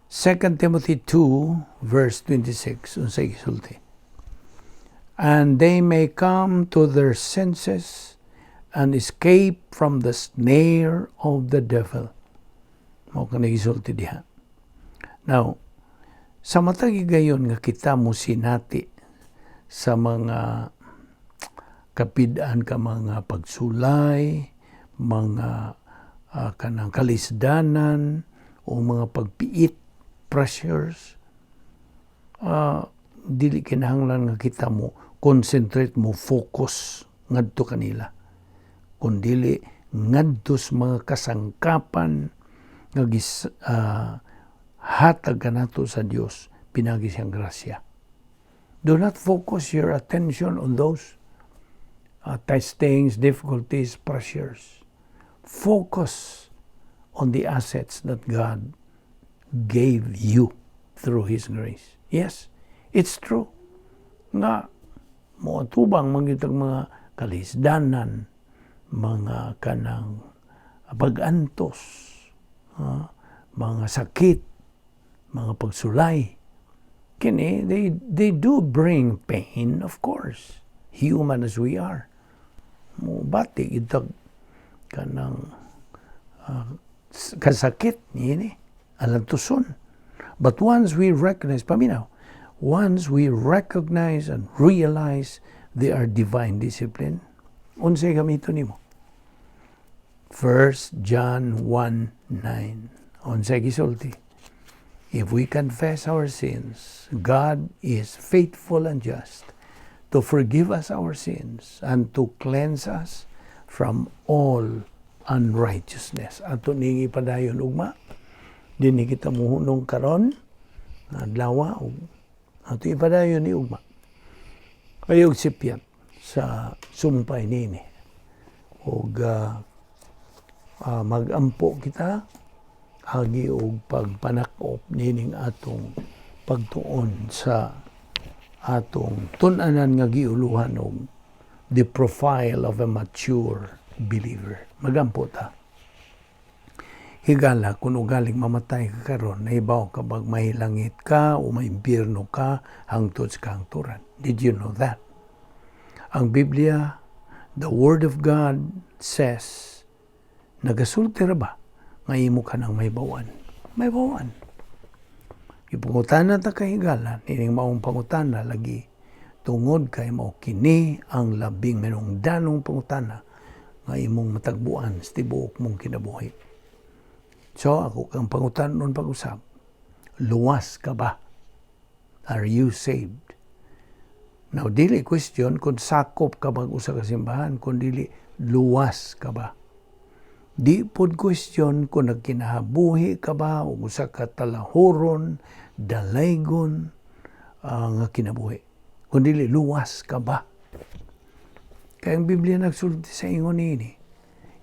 2 Timothy 2, verse 26, unsay gisulti. And they may come to their senses and escape from the snare of the devil. Mao kanang gisulti diha. Now, sa matagi gayon nga kita mo sinati sa mga kapidaan ka mga pagsulay, mga kanang kalisdanan o mga pagpiit, pressures, dili kinahanglan nga kita mo concentrate mo, focus ngadto kanila. Kundili ngadto sa mga kasangkapan nga hatag kanato sa Dios pinagi siyang grasya. Do not focus your attention on those testings, difficulties, pressures. Focus on the assets that God gave you through His grace. Yes, it's true. Nga, moatubang mangitag mga kalisdanan, mga kanang pag-antos, mga sakit, mga pagsulay. Kini, they do bring pain, of course. Human as we are. Bati itag kanang kasakit niini alantuson. But once we recognize, paminaw, once we recognize and realize they are divine discipline, unsay gamito nimo? 1 John 1:9. Unsay gisulti? If we confess our sins, God is faithful and just to forgive us our sins and to cleanse us from all unrighteousness. Ato ningi padayon ugma, dinhi kita muhunong karon, adlaw ato ipadayon ni ugma. Kayog sipyat sa sumpay nini. Og magampo kita agi og pagpanakop nining atong pagtuon sa atong tun-anan nga giuluhan og the profile of a mature believer. Magampo ta. Higala kung ugaling mamatay ka karon, nahibaw ka bag mahilangit ka o may impyerno ka hangtod sa kahangturan. Did you know that? Ang Biblia, the Word of God says, nagasulti ra ba nga imo ka nang may bawan? May bawan. Ipangutana ta kahigala, nining maong pangutana lagi tungod kay mao kini ang labing menungdanong pangutana nga imong matagbuan sa tibuok mong kinabuhi. So ako kang pangutanon pag-usap, luwas ka ba? Are you saved? Now, dili question kung sakop ka bang usa ka simbahan, kung dili luwas ka ba? Di pod question kung nagkinahabuhi ka ba o usa ka talahoron, dalaygon nga kinabuhi. Kung dili luwas ka ba? Kaya ang Biblia nagsulti sa ingon ini,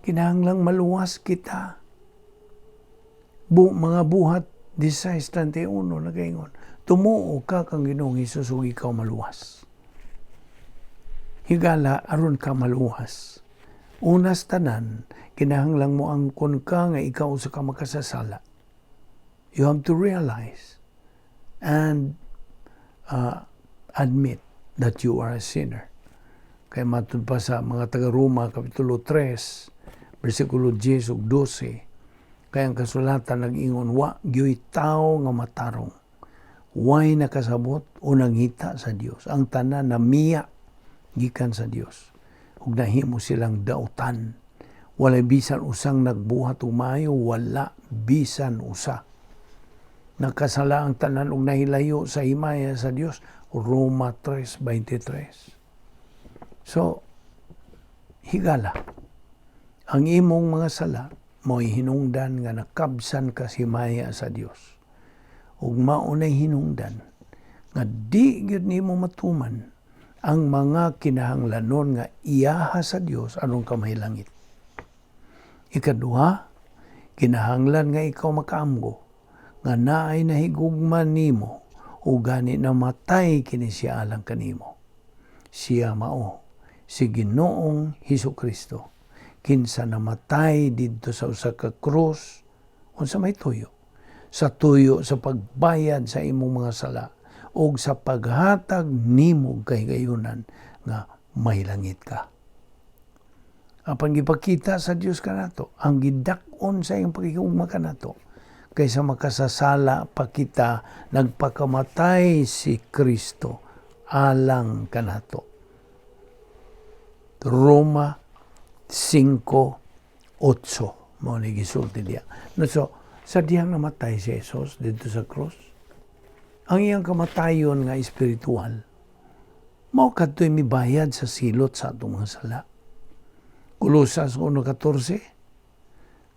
kinahanglang maluwas kita. Mga buhat 16:31 nagaingon, tumuo ka kang Ginoong Hesus ug ikaw maluwas. Higala aron ka maluwas. Unas tanan, kinahanglang mo angkon ka nga ikaw usa ka makasasala. You have to realize and admit that you are a sinner. Kaya matud pa sa mga taga-Roma, Kapitulo 3, versikulo 10 ug 12, kaya ang kasulatan nag-ingon, wa gyoy tao nga matarong. Way nakasabot o nanghita sa Dios. Ang tanan na miya gikan sa Dios. ug nahimo silang dautan. Walay bisan usang nagbuhat og maayo, wala bisan usa. Nakasala ang tanan ug nahilayo sa himaya sa Dios. Roma 3:23. So, higala. Ang imong mga sala mo'y hinungdan nga nakabsan ka sa himaya sa Dios. Ug maunay hinungdan nga di gyud nimo matuman ang mga kinahanglanon nga iyaha sa Dios aron ka mahilangit. Ikaduha, kinahanglan nga ikaw makaamgo nga naay nahigugman nimo o gani namatay kini siya alang kanimo. Siya mao si Ginoong Hesukristo, kinsa namatay didto sa usa ka krus unsa may tuyo, sa tuyo sa pagbayad sa imong mga sala o sa paghatag nimo kay gayunan nga mahilangit ka. Apan gipakita sa Dios kanato ang gidak-on sa iyong pagigugma kanato kaysa makasasala pa kita, nagpakamatay si Kristo alang kanato. Roma 5:8 mao ni gisulti diya. No, so, sa diyang namatay si Jesus dito sa krus, ang iyang kamatayon nga espiritual, mao kadtoy mibayad sa silot sa atong mga sala. Kolosas 1:14,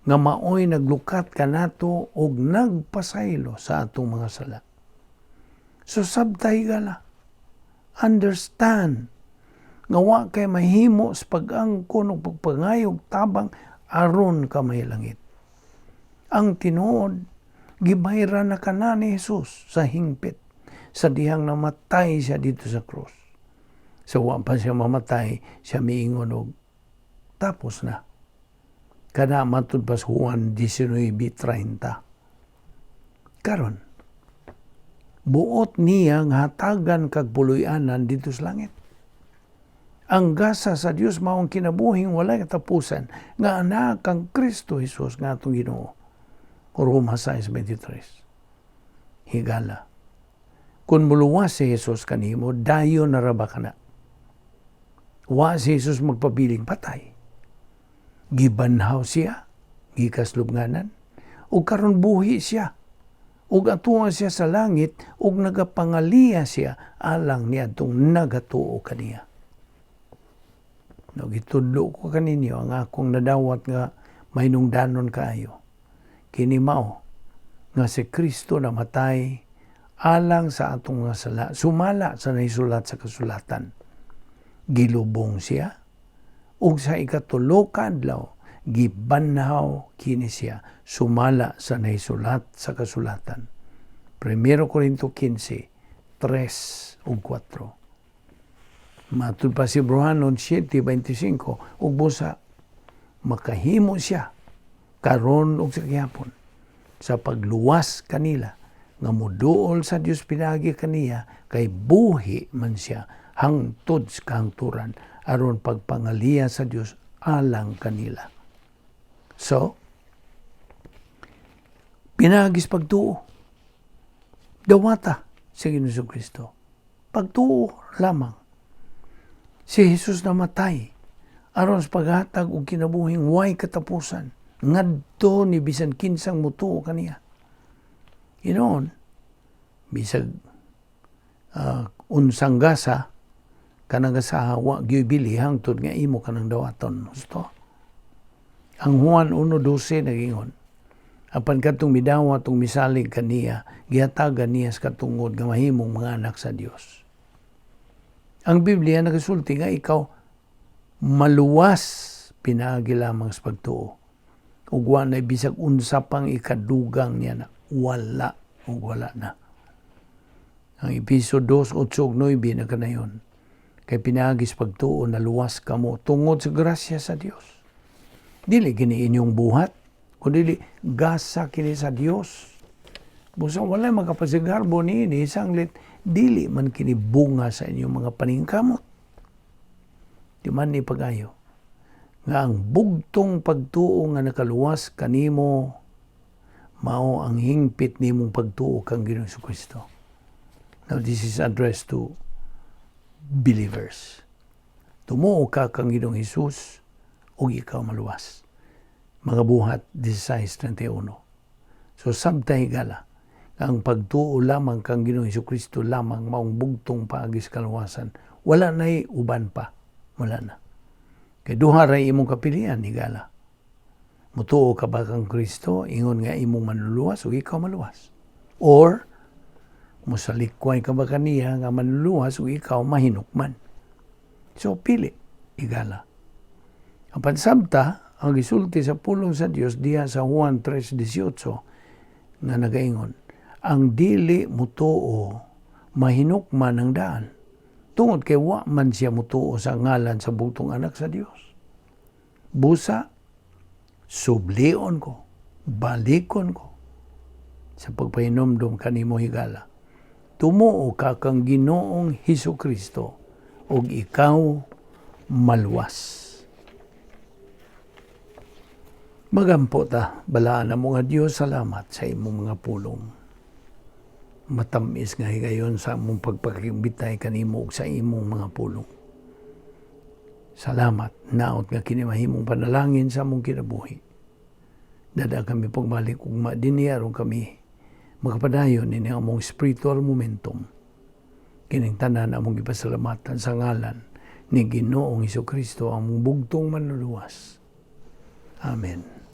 nga maoy naglukat kanato og nagpasaylo sa atong mga sala. So sabtay gala, understand nga wa kay mahimo sa pag-angkon ug pagpangayog tabang aron ka mahilangit. Ang tinuod, gibayra na kana ni Jesus sa hingpit sa dihang namatay siya dito sa krus. So wa pa siya mamatay, siya miingon og tapos na. Kana matud pa sa Juan 19:30. Karon, buot niya nga hatagan kag puloy-anan dito sa langit. Ang gasa sa Dios maong kinabuhing walay katapusan nga anak kang Kristo Jesus nga atong Ginoo. Roma 6:23. Higala. Kung muluwas si Jesus kanimo, dayon na raba kana. Wa si Jesus magpabiling patay. Gibanhaw siya, gikaslubnganan, ug karon buhi siya, ug atuwa siya sa langit, ug nagapangaliya siya alang niadtong nagatuo kaniya. No, gitudlo ko kaninyo ang akong nadawat nga mahinungdanon kaayo. Kini mao nga si Kristo namatay alang sa atong mga sala, sumala sa naisulat sa kasulatan. Gilubong siya, ug sa ikatulo ka adlaw gibanhaw kini siya, sumala sa naisulat sa kasulatan. 1 Korinto 15:3 ug 4. Matud pa si Brohanon 7:25 ug busa, makahimo siya karon ug sa gihapon sa pagluwas kanila nga moduol sa Dios pinagi kaniya kay buhi man siya hangtod sa kahangturan aron pagpangaliya sa Dios alang kanila. So, pinagis pagtuo. Dawata sa Ginoong Kristo. Pagtuo lamang. Si Jesus namatay aron sa paghatag og kinabuhing way katapusan. Ngadto ni bisan kinsang mutuo kaniya. Inoon, bisag unsang gasa kanang gasaha wa gyud bili hangtod nga imo kanang dawaton. Gusto? Ang Juan 1:12 nagingon, apan katong midawat tong misalig kaniya, gihatagan niya sa katungod nga mahimong mga anak sa Dios. Ang Biblia nagasulti nga ikaw maluwas pinaagi lamang sa pagtuo. Ug wa na bisag unsa pang ikadugang niya na wala ug wala na. Ang Episo 2:8-9 na kanayon. Kay pinaagis pagtuo na luwas kamo tungod sa grasya sa Dios. Dili gini inyong buhat, kundi gasa kini sa Dios. Busa wala makapasigarbo niini sanglit, dili man kini bunga sa inyong mga paningkamot. Di man ni pagayo nga ang bugtong pagtuo nga nakaluwas kanimo mao ang hingpit nimong pagtuo kang Ginoong Kristo. Now this is addressed to believers. Tumuo ka kang Ginoong Hesus ug ikaw maluwas. Mga buhat 16:31. So sabtay higala, ang pagtuo lamang kang Ginoong Hesukristo lamang maong bugtong paagis kaluwasan. Wala na'y uban pa. Wala na. Kay duha ray imong kapilian higala. Mutuo ka ba kang Kristo, ingon nga imong manluluwas o ikaw maluwas. Or, musalikway ka ba kaniya nga manluluwas o ikaw mahinukman. So, pili, higala. Ang pansabta, ang gisulti sa pulong sa Dios diha sa Juan 3:18 nga nagaingon, ang dili mutuo mahinukman ang daan. Tungod kay wa man siya mutuo sa ngalan sa bugtong anak sa Dios. Busa, sublion ko, balikon ko sa pagpahinomdom kanimo higala. Tumuo ka kang Ginoong Hesukristo ug ikaw maluwas. Magampo ta, balaan na mga Diyos, salamat sa imong mga pulong. Matamis nga higayon sa among pagpakimbitay kanimo ug sa imong mga pulong. Salamat, naot nga kinimahimong panalangin sa among kinabuhi. Dada kami pagbalik ug madiniyarong kami makapadayon ini among spiritual momentum. Kining tanan among gipasalamatan sa ngalan ni Ginoong Hesukristo, among bugtong manluluwas. Amen.